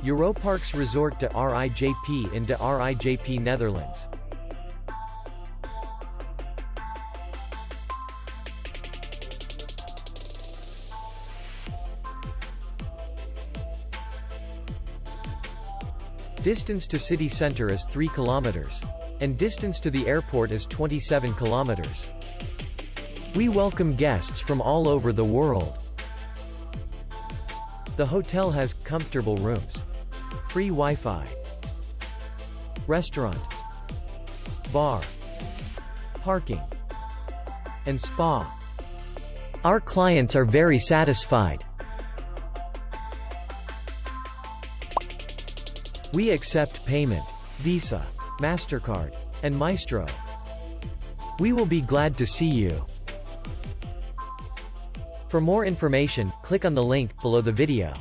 EuroParcs Resort De Rijp in De Rijp, Netherlands. Distance to city center is 3 kilometers. And distance to the airport is 27 kilometers. We welcome guests from all over the world. The hotel has comfortable rooms, free Wi-Fi, restaurant, bar, parking, and spa. Our clients are very satisfied. We accept payment, Visa, MasterCard, and Maestro. We will be glad to see you. For more information, click on the link below the video.